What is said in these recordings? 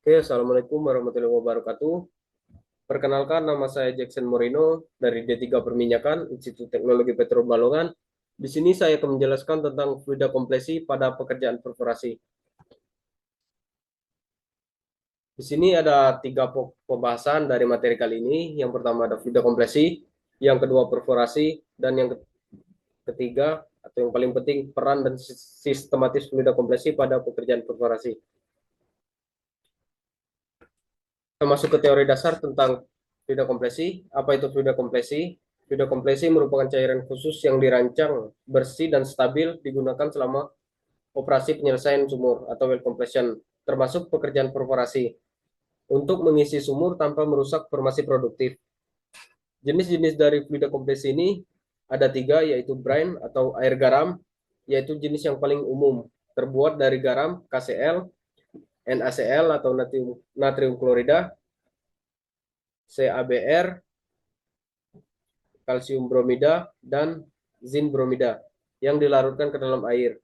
Oke, Assalamualaikum warahmatullahi wabarakatuh. Perkenalkan, nama saya Jackson Moreno dari D3 Perminyakan, Institut Teknologi Petro Balongan. Di sini saya akan menjelaskan tentang fluida kompresi pada pekerjaan perforasi. Di sini ada tiga pembahasan dari materi kali ini. Yang pertama ada fluida kompresi, yang kedua perforasi, dan yang ketiga atau yang paling penting peran dan sistematis fluida kompresi pada pekerjaan perforasi. Kita masuk ke teori dasar tentang fluida kompresi. Apa itu fluida kompresi? Fluida kompresi merupakan cairan khusus yang dirancang bersih dan stabil digunakan selama operasi penyelesaian sumur atau well compression, termasuk pekerjaan perforasi, untuk mengisi sumur tanpa merusak formasi produktif. Jenis-jenis dari fluida kompresi ini ada tiga, yaitu brine atau air garam, yaitu jenis yang paling umum, terbuat dari garam, KCl, NaCl atau natrium klorida, CaBr, kalsium bromida, dan zin bromida yang dilarutkan ke dalam air.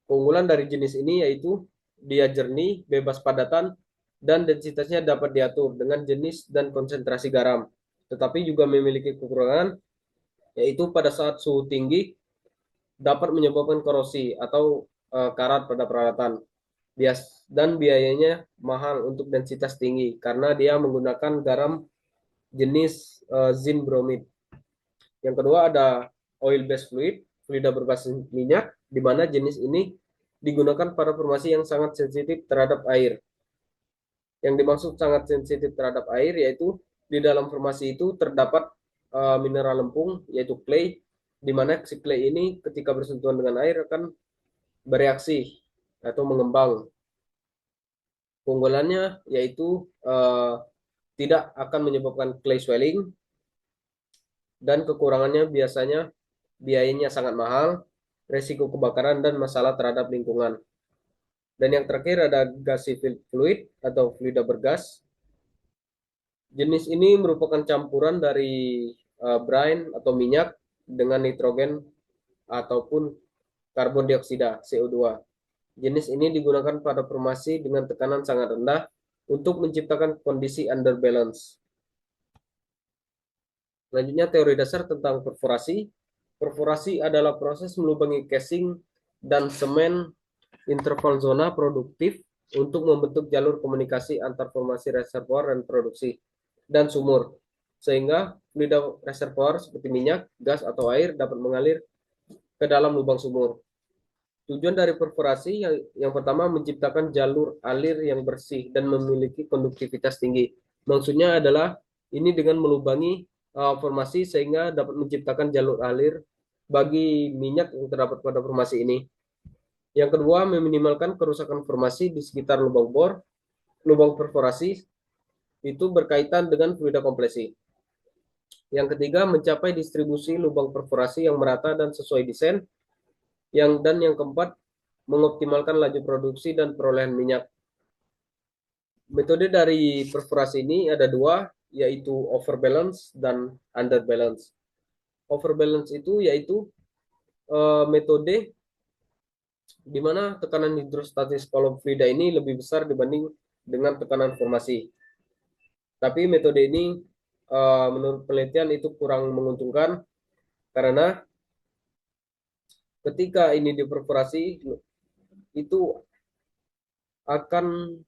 Keunggulan dari jenis ini yaitu dia jernih, bebas padatan, dan densitasnya dapat diatur dengan jenis dan konsentrasi garam. Tetapi juga memiliki kekurangan, yaitu pada saat suhu tinggi dapat menyebabkan korosi atau karat pada peralatan. Dan biayanya mahal untuk densitas tinggi karena dia menggunakan garam jenis zin bromid. Yang kedua ada oil based fluid, fluida berbasis minyak, di mana jenis ini digunakan pada formasi yang sangat sensitif terhadap air. Yang dimaksud sangat sensitif terhadap air yaitu di dalam formasi itu terdapat mineral lempung yaitu clay, di mana si clay ini ketika bersentuhan dengan air akan bereaksi atau mengembang. Keunggulannya yaitu tidak akan menyebabkan clay swelling, dan kekurangannya biasanya biayanya sangat mahal, resiko kebakaran, dan masalah terhadap lingkungan. Dan yang terakhir ada gasified fluid atau fluida bergas. Jenis ini merupakan campuran dari brine atau minyak dengan nitrogen ataupun karbon dioksida CO2. Jenis ini digunakan pada formasi dengan tekanan sangat rendah untuk menciptakan kondisi underbalance. Selanjutnya teori dasar tentang perforasi. Perforasi adalah proses melubangi casing dan semen interval zona produktif untuk membentuk jalur komunikasi antar formasi reservoir dan produksi dan sumur, sehingga fluida reservoir seperti minyak, gas, atau air dapat mengalir ke dalam lubang sumur. Tujuan dari perforasi yang pertama menciptakan jalur alir yang bersih dan memiliki konduktivitas tinggi. Maksudnya adalah ini dengan melubangi formasi sehingga dapat menciptakan jalur alir bagi minyak yang terdapat pada formasi ini. Yang kedua, meminimalkan kerusakan formasi di sekitar lubang bor. Lubang perforasi itu berkaitan dengan fluida kompresi. Yang ketiga, mencapai distribusi lubang perforasi yang merata dan sesuai desain. Yang keempat, mengoptimalkan laju produksi dan perolehan minyak. Metode dari perforasi ini ada dua, yaitu overbalance dan underbalance. Overbalance itu yaitu metode di mana tekanan hidrostatis kolom fluida ini lebih besar dibanding dengan tekanan formasi. Tapi metode ini menurut penelitian itu kurang menguntungkan karena ketika ini diperforasi itu akan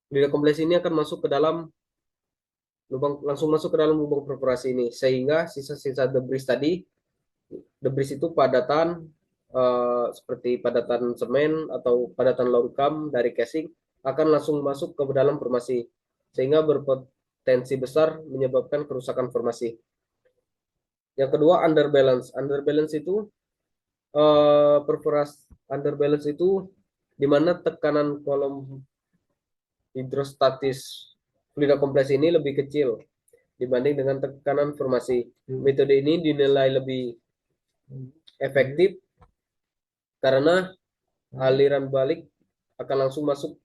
fluida kompresi ini akan masuk ke dalam langsung masuk ke dalam lubang perforasi ini, sehingga sisa-sisa debris itu padatan seperti padatan semen atau padatan logam dari casing akan langsung masuk ke dalam formasi, sehingga berpotensi besar menyebabkan kerusakan formasi. Yang kedua, underbalance. Underbalance itu perforasi underbalance itu di mana tekanan kolom hidrostatis fluida kompresi ini lebih kecil dibanding dengan tekanan formasi. Metode ini dinilai lebih efektif karena aliran balik akan langsung masuk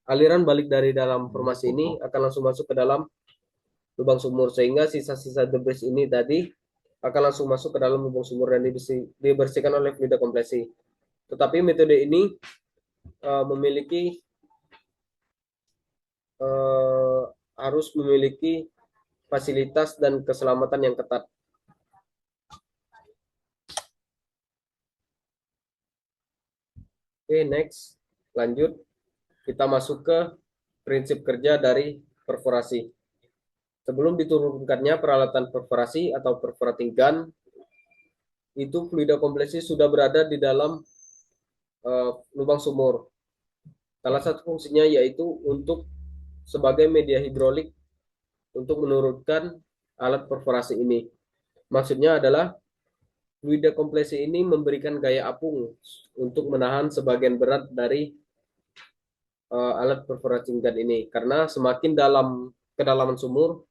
aliran balik dari dalam formasi ini akan langsung masuk ke dalam lubang sumur, sehingga sisa-sisa debris ini tadi akan langsung masuk ke dalam lubang sumur dan dibersihkan oleh fluida kompresi. Tetapi metode ini memiliki harus memiliki fasilitas dan keselamatan yang ketat. Oke, next. Lanjut. Kita masuk ke prinsip kerja dari perforasi. Sebelum diturunkannya peralatan perforasi atau perforating gun, itu fluida kompresi sudah berada di dalam lubang sumur. Salah satu fungsinya yaitu untuk sebagai media hidrolik untuk menurunkan alat perforasi ini. Maksudnya adalah fluida kompresi ini memberikan gaya apung untuk menahan sebagian berat dari alat perforating gun ini. Karena semakin dalam kedalaman sumur,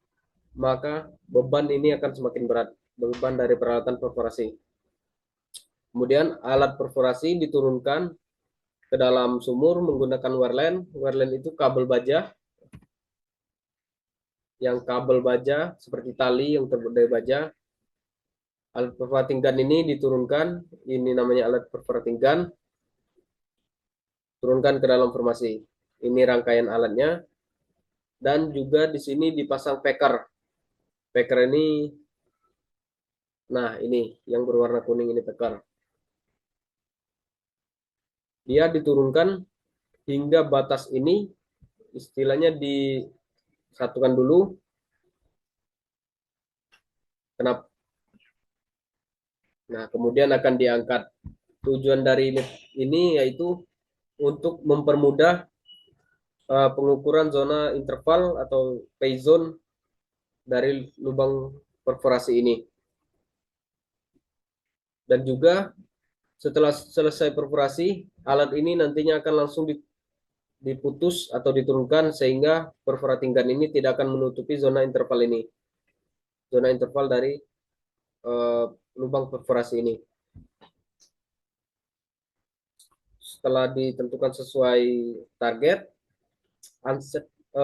maka beban ini akan semakin berat, beban dari peralatan perforasi. Kemudian alat perforasi diturunkan ke dalam sumur menggunakan wireless. Wireless itu kabel baja, yang kabel baja seperti tali yang terbuat dari baja. Alat perforating gun ini diturunkan, ini namanya alat perforating gun, turunkan ke dalam formasi. Ini rangkaian alatnya, dan juga di sini dipasang peker. Peker ini, nah ini yang berwarna kuning ini peker. Dia diturunkan hingga batas ini, istilahnya disatukan dulu. Kenapa? Nah, kemudian akan diangkat. Tujuan dari ini yaitu untuk mempermudah pengukuran zona interval atau pay zone dari lubang perforasi ini. Dan juga setelah selesai perforasi, alat ini nantinya akan langsung diputus atau diturunkan sehingga perforating gun ini tidak akan menutupi zona interval ini. Zona interval dari lubang perforasi ini. Setelah ditentukan sesuai target,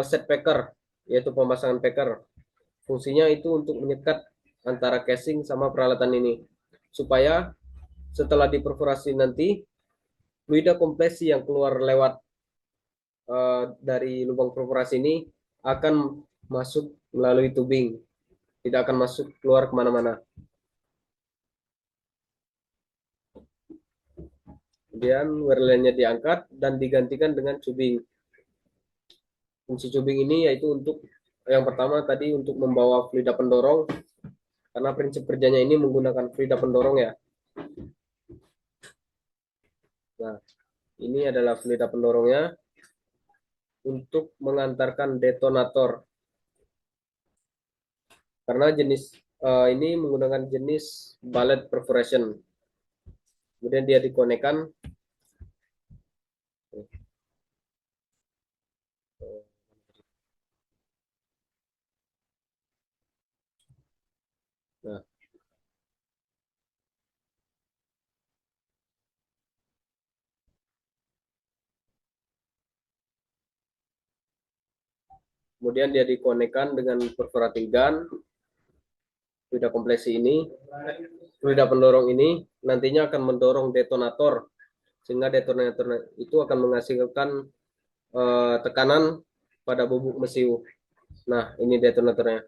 set packer, yaitu pemasangan packer. Fungsinya itu untuk menyekat antara casing sama peralatan ini, supaya setelah diperforasi nanti, fluida kompresi yang keluar lewat dari lubang perforasi ini akan masuk melalui tubing, tidak akan masuk keluar kemana-mana. Kemudian wirelessnya diangkat dan digantikan dengan tubing. Fungsi tubing ini yaitu untuk yang pertama tadi untuk membawa fluida pendorong, karena prinsip kerjanya ini menggunakan fluida pendorong ya. Nah, ini adalah fluida pendorongnya untuk mengantarkan detonator. Karena jenis ini menggunakan jenis bullet perforation. Kemudian dia dikonekkan. Nah, kemudian dia dikonekkan dengan perforating gun. Fluida kompresi ini, fluida pendorong ini nantinya akan mendorong detonator, sehingga detonator itu akan menghasilkan tekanan pada bubuk mesiu. Nah, ini detonatornya.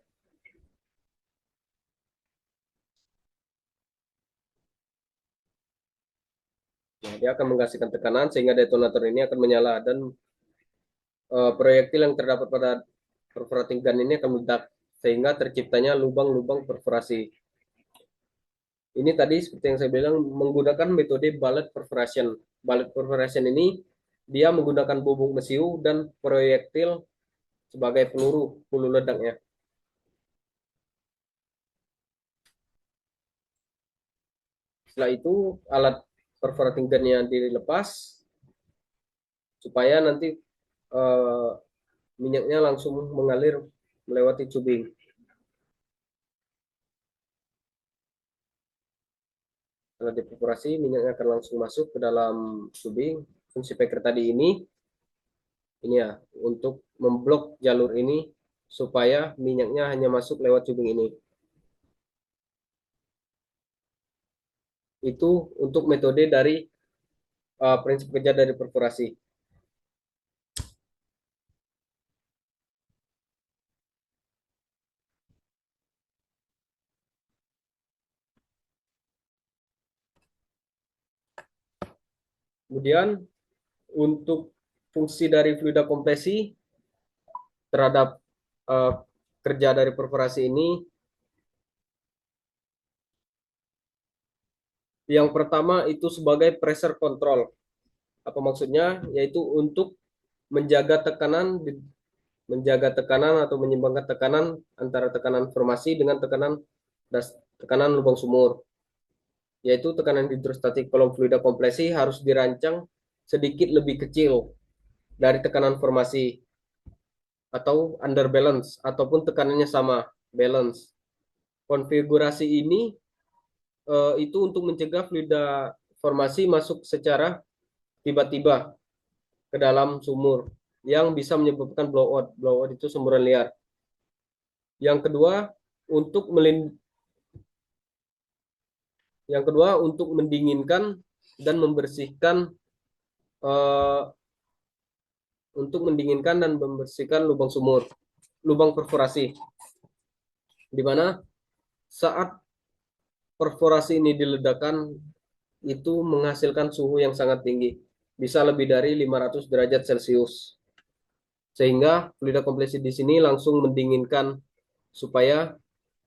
Nah, dia akan menghasilkan tekanan sehingga detonator ini akan menyala, dan proyektil yang terdapat pada perforating gun ini akan meledak sehingga terciptanya lubang-lubang perforasi. Ini tadi seperti yang saya bilang menggunakan metode bullet perforation. Bullet perforation ini dia menggunakan bubuk mesiu dan proyektil sebagai peluru ledaknya. Setelah itu alat perforating gun-nya dilepas supaya nanti minyaknya langsung mengalir melewati tubing. Setelah diperforasi, minyaknya akan langsung masuk ke dalam tubing. Fungsi packer tadi ini ya untuk memblok jalur ini supaya minyaknya hanya masuk lewat tubing ini. Itu untuk metode dari prinsip kerja dari perforasi. Kemudian untuk fungsi dari fluida kompresi terhadap kerja dari perforasi ini, yang pertama itu sebagai pressure control. Apa maksudnya? Yaitu untuk menjaga tekanan atau menyeimbangkan tekanan antara tekanan formasi dengan tekanan lubang sumur. Yaitu tekanan hidrostatik kolom fluida kompresi harus dirancang sedikit lebih kecil dari tekanan formasi atau under balance ataupun tekanannya sama balance. Konfigurasi ini itu untuk mencegah fluida formasi masuk secara tiba-tiba ke dalam sumur yang bisa menyebabkan blowout. Blowout itu semburan liar. Yang kedua, untuk mendinginkan dan membersihkan eh, lubang sumur, lubang perforasi, di mana saat perforasi ini diledakkan itu menghasilkan suhu yang sangat tinggi, bisa lebih dari 500 derajat Celcius. Sehingga fluida kompresi di sini langsung mendinginkan supaya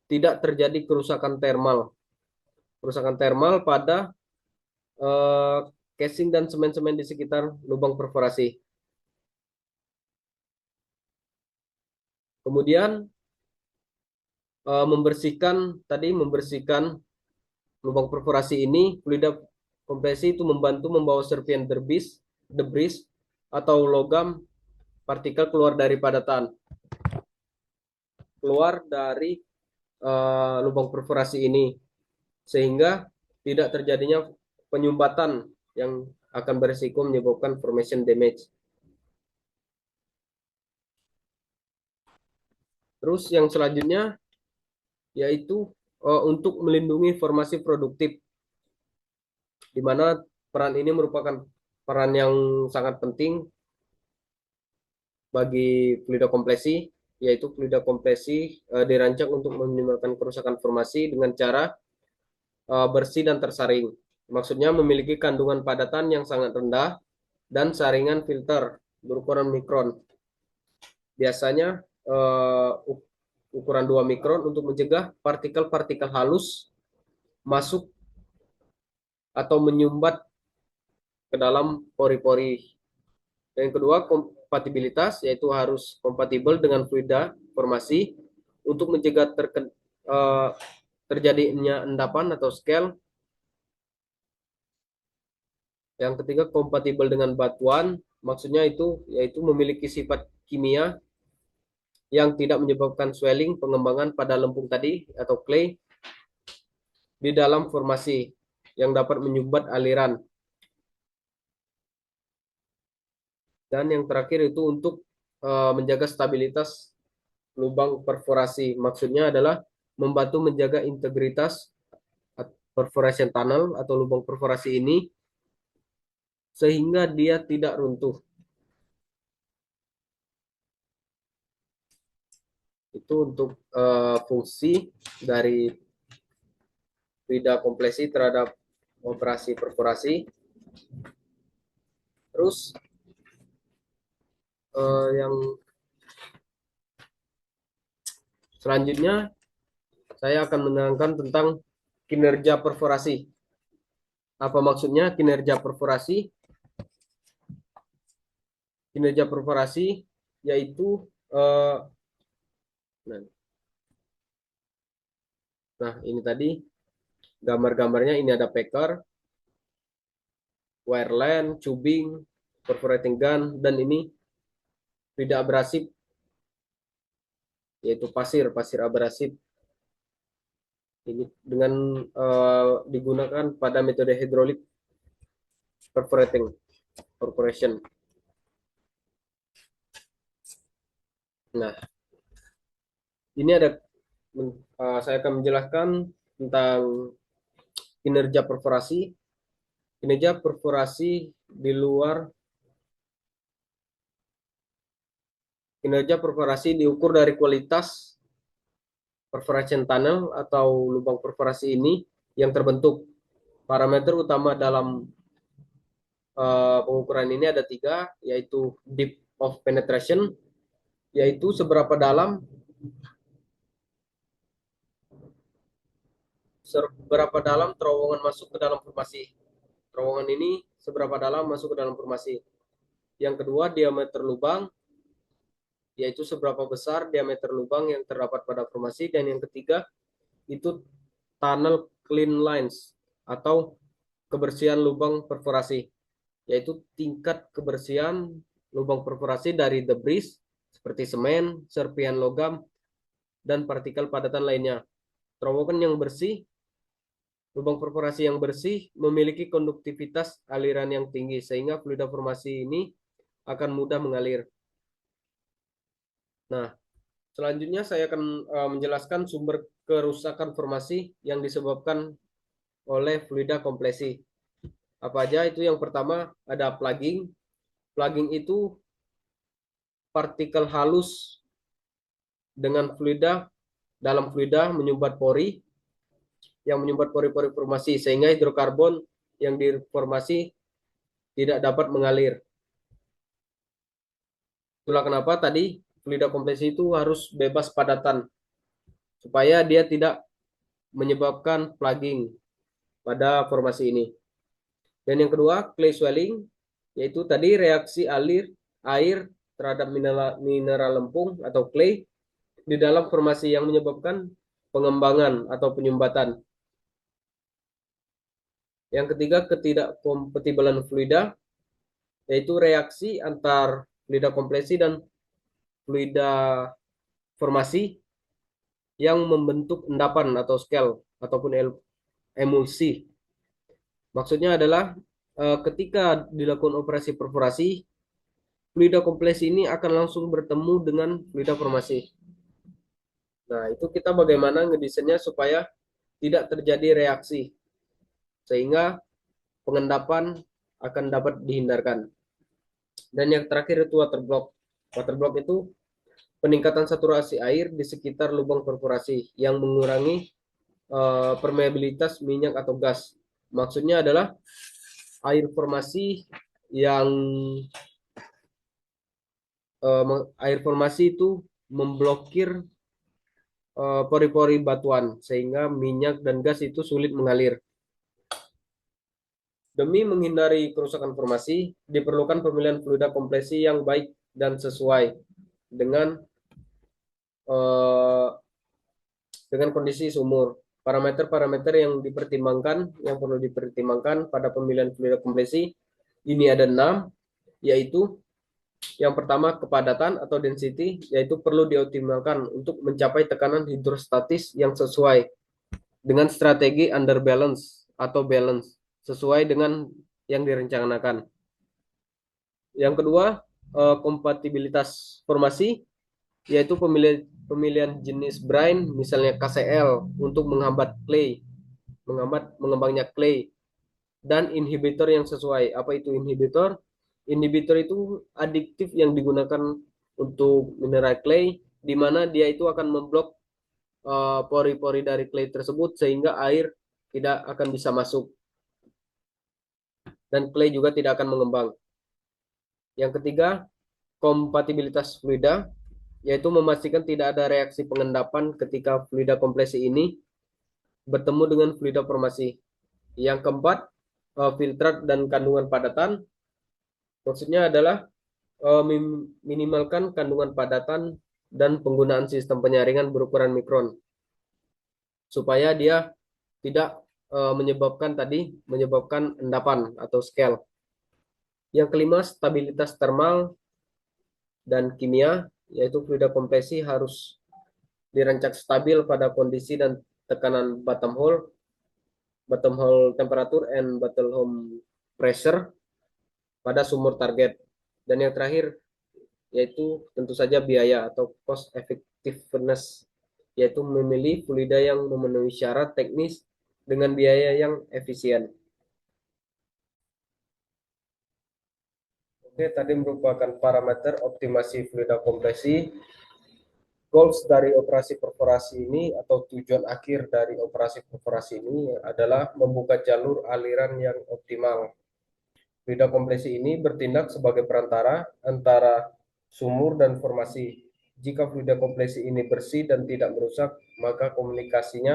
tidak terjadi kerusakan termal. Kerusakan termal pada eh, casing dan semen-semen di sekitar lubang perforasi. Kemudian membersihkan lubang perforasi ini, fluida kompresi itu membantu membawa serpian debris atau logam partikel keluar dari lubang perforasi ini, sehingga tidak terjadinya penyumbatan yang akan berisiko menyebabkan formation damage. Terus yang selanjutnya yaitu untuk melindungi formasi produktif, di mana peran ini merupakan peran yang sangat penting bagi fluida kompresi, yaitu fluida kompresi dirancang untuk meminimalkan kerusakan formasi dengan cara bersih dan tersaring. Maksudnya memiliki kandungan padatan yang sangat rendah dan saringan filter berukuran mikron. Biasanya ukuran 2 mikron untuk mencegah partikel-partikel halus masuk atau menyumbat ke dalam pori-pori. Yang kedua, kompatibilitas, yaitu harus kompatibel dengan fluida formasi untuk mencegah terjadinya endapan atau scale. Yang ketiga, kompatibel dengan batuan, maksudnya itu yaitu memiliki sifat kimia yang tidak menyebabkan swelling, pengembangan pada lempung tadi atau clay di dalam formasi yang dapat menyumbat aliran. Dan yang terakhir itu untuk menjaga stabilitas lubang perforasi. Maksudnya adalah membantu menjaga integritas perforation tunnel atau lubang perforasi ini sehingga dia tidak runtuh. Itu untuk fungsi dari fluida kompresi terhadap operasi perforasi. Terus yang selanjutnya saya akan menerangkan tentang kinerja perforasi. Apa maksudnya kinerja perforasi? Kinerja perforasi yaitu nah ini tadi gambar-gambarnya, ini ada packer, wireline, tubing, perforating gun, dan ini tidak abrasif, yaitu pasir abrasif. Ini dengan digunakan pada metode hidrolik perforation. Nah, ini ada saya akan menjelaskan tentang kinerja perforasi. Kinerja perforasi di luar kinerja perforasi diukur dari kualitas perforation tunnel atau lubang perforasi ini yang terbentuk. Parameter utama dalam pengukuran ini ada 3, yaitu depth of penetration, yaitu seberapa dalam terowongan masuk ke dalam formasi. Terowongan ini seberapa dalam masuk ke dalam formasi. Yang kedua, diameter lubang, yaitu seberapa besar diameter lubang yang terdapat pada formasi. Dan yang ketiga, itu tunnel clean lines atau kebersihan lubang perforasi, yaitu tingkat kebersihan lubang perforasi dari debris seperti semen, serpihan logam, dan partikel padatan lainnya. Terowongan yang bersih, lubang perforasi yang bersih memiliki konduktivitas aliran yang tinggi sehingga fluida formasi ini akan mudah mengalir. Nah, selanjutnya saya akan menjelaskan sumber kerusakan formasi yang disebabkan oleh fluida kompresi. Apa aja itu? Yang pertama ada plugging. Plugging itu partikel halus dengan fluida dalam fluida menyumbat pori yang menyumbat pori-pori formasi sehingga hidrokarbon yang diformasi tidak dapat mengalir. Itulah kenapa tadi fluida kompresi itu harus bebas padatan supaya dia tidak menyebabkan plugging pada formasi ini. Dan yang kedua, clay swelling, yaitu tadi reaksi air terhadap mineral lempung atau clay di dalam formasi yang menyebabkan pengembangan atau penyumbatan. Yang ketiga, ketidakkompatibelan fluida, yaitu reaksi antar fluida kompresi dan fluida formasi yang membentuk endapan atau scale ataupun emulsi. Maksudnya adalah ketika dilakukan operasi perforasi, fluida kompresi ini akan langsung bertemu dengan fluida formasi. Nah, itu kita bagaimana ngedesainnya supaya tidak terjadi reaksi sehingga pengendapan akan dapat dihindarkan. Dan yang terakhir itu water block. Water block itu peningkatan saturasi air di sekitar lubang perforasi yang mengurangi permeabilitas minyak atau gas. Maksudnya adalah air formasi yang air formasi itu memblokir pori-pori batuan sehingga minyak dan gas itu sulit mengalir. Demi menghindari kerusakan formasi, diperlukan pemilihan fluida kompresi yang baik dan sesuai dengan kondisi sumur. Parameter-parameter yang perlu dipertimbangkan pada pemilihan fluida kompresi ini ada 6, yaitu yang pertama kepadatan atau density, yaitu perlu dioptimalkan untuk mencapai tekanan hidrostatis yang sesuai dengan strategi under balance atau balance sesuai dengan yang direncanakan. Yang kedua, kompatibilitas formasi, yaitu pemilihan jenis brine, misalnya KCl untuk menghambat mengembangnya clay, dan inhibitor yang sesuai. Apa itu inhibitor? Inhibitor itu adiktif yang digunakan untuk mineral clay, di mana dia itu akan memblok pori-pori dari clay tersebut sehingga air tidak akan bisa masuk dan clay juga tidak akan mengembang. Yang ketiga, kompatibilitas fluida, yaitu memastikan tidak ada reaksi pengendapan ketika fluida kompresi ini bertemu dengan fluida formasi. Yang keempat, filtrat dan kandungan padatan. Maksudnya adalah minimalkan kandungan padatan dan penggunaan sistem penyaringan berukuran mikron supaya dia tidak menyebabkan endapan atau scale. Yang kelima, stabilitas termal dan kimia, yaitu fluida kompresi harus dirancang stabil pada kondisi dan tekanan bottom hole temperature and bottom hole pressure pada sumur target. Dan yang terakhir yaitu tentu saja biaya atau cost effectiveness, yaitu memilih fluida yang memenuhi syarat teknis dengan biaya yang efisien. Oke, tadi merupakan parameter optimasi fluida kompresi. Goals dari operasi perforasi ini atau tujuan akhir dari operasi perforasi ini adalah membuka jalur aliran yang optimal Fluida kompresi ini bertindak sebagai perantara antara sumur dan formasi. Jika fluida kompresi ini bersih dan tidak merusak, maka komunikasi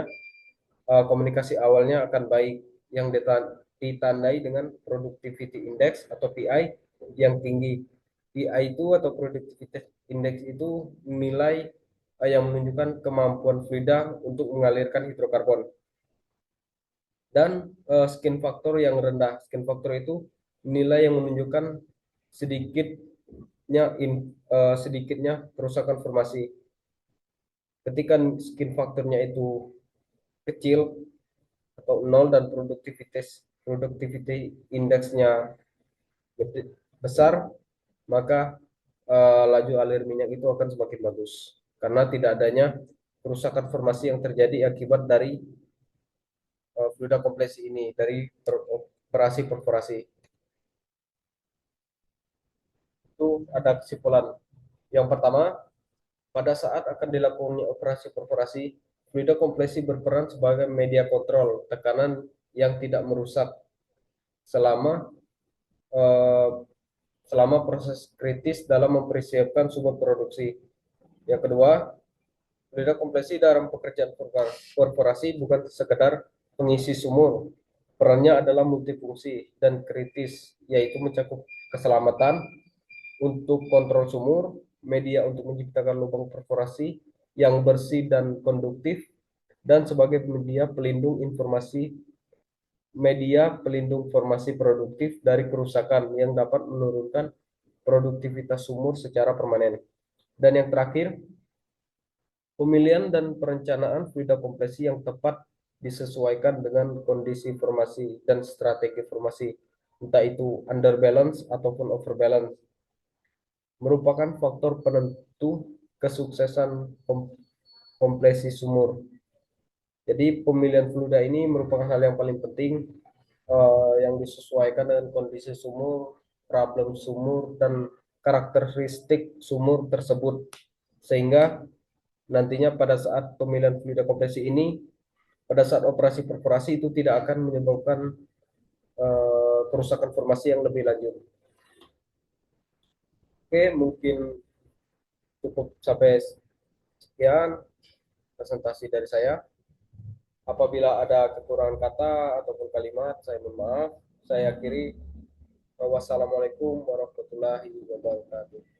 awalnya akan baik, yang ditandai dengan productivity index atau PI yang tinggi. PI itu atau productivity index itu nilai yang menunjukkan kemampuan fluida untuk mengalirkan hidrokarbon. Dan skin factor yang rendah. Skin factor itu nilai yang menunjukkan sedikitnya kerusakan formasi. Ketika skin faktornya itu kecil atau nol dan productivity indeksnya besar, maka laju alir minyak itu akan semakin bagus karena tidak adanya kerusakan formasi yang terjadi akibat dari fluida kompresi ini, dari operasi perforasi. Itu ada kesimpulan. Yang pertama, pada saat akan dilakukannya operasi perforasi, fluida kompresi berperan sebagai media kontrol tekanan yang tidak merusak selama eh, selama proses kritis dalam mempersiapkan sumber produksi. Yang kedua, fluida kompresi dalam pekerjaan perforasi bukan sekedar pengisi sumur. Perannya adalah multifungsi dan kritis, yaitu mencakup keselamatan untuk kontrol sumur, media untuk menciptakan lubang perforasi yang bersih dan konduktif, dan sebagai media pelindung formasi produktif dari kerusakan yang dapat menurunkan produktivitas sumur secara permanen. Dan yang terakhir, pemilihan dan perencanaan fluida kompresi yang tepat disesuaikan dengan kondisi formasi dan strategi formasi, entah itu underbalance ataupun overbalance, merupakan faktor penentu kesuksesan kompresi sumur. Jadi pemilihan fluida ini merupakan hal yang paling penting, yang disesuaikan dengan kondisi sumur, problem sumur, dan karakteristik sumur tersebut. Sehingga nantinya pada saat pemilihan fluida kompresi ini, pada saat operasi perforasi itu tidak akan menyebabkan kerusakan formasi yang lebih lanjut. Oke, mungkin cukup sampai sekian presentasi dari saya. Apabila ada kekurangan kata ataupun kalimat, saya mohon maaf. Saya akhiri. Wassalamualaikum warahmatullahi wabarakatuh.